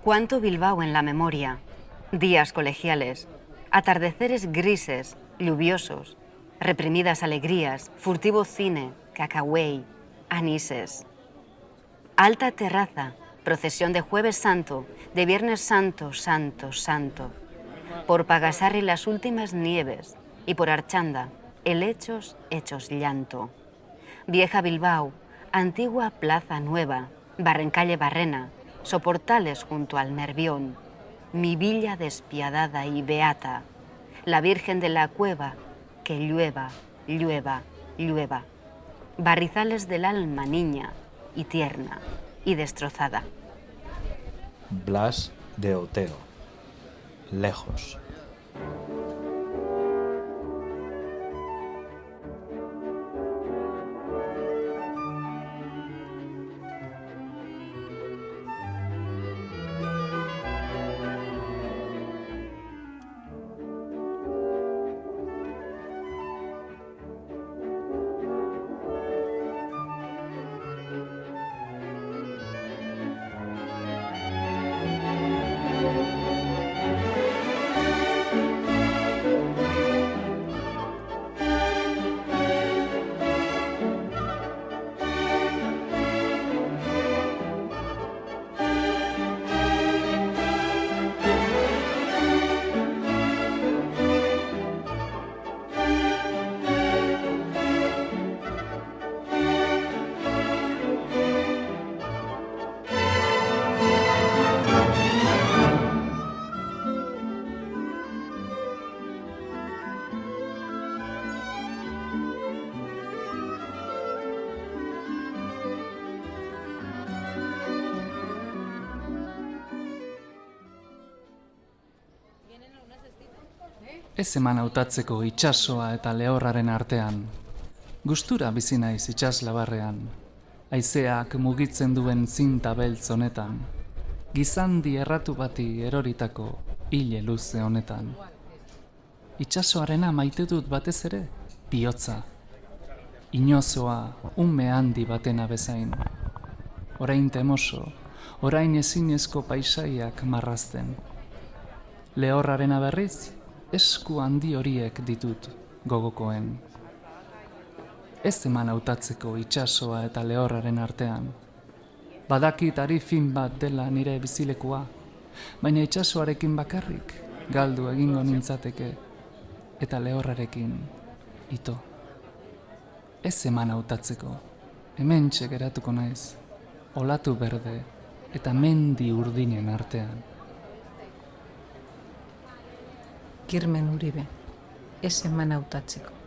Cuánto Bilbao en la memoria, días colegiales, atardeceres grises, lluviosos, reprimidas alegrías, furtivo cine, cacahuey, anises. Alta terraza, procesión de Jueves Santo, de Viernes Santo, Santo, Santo. Por Pagasarri las últimas nieves y por Archanda, helechos hechos llanto. Vieja Bilbao, antigua Plaza Nueva, Barrencalle Barrena, soportales junto al Nervión, mi villa despiadada y beata, la Virgen de la Cueva, que llueva, llueva, llueva, barrizales del alma niña y tierna y destrozada. Blas de Otero, lejos. Ez eman hautatzeko itsasoa eta lehorraren artean. Gustura bizi naiz itsaslabarrean, haizeak mugitzen duen zinta beltz honetan, gizandi erratu bati eroritako hile luze honetan. Itsasoarena maite dut batez ere, bihotza. Inozoa, ume handi batena bezain. Orain temoso, orain ezinezko paisaiak marrazten. Lehorrarena berriz, esku handi horiek ditut gogokoen. Ez eman hautatzeko itsasoa eta lehorraren artean. Badakit ari fin bat dela nire bizilekua, baina itsasoarekin bakarrik galdu egingo nintzateke, eta lehorrarekin ito. Ez eman hautatzeko, hementxe geratuko naiz, olatu berde eta mendi urdinen artean. Kirmen Uribe, ez eman hautatzeko.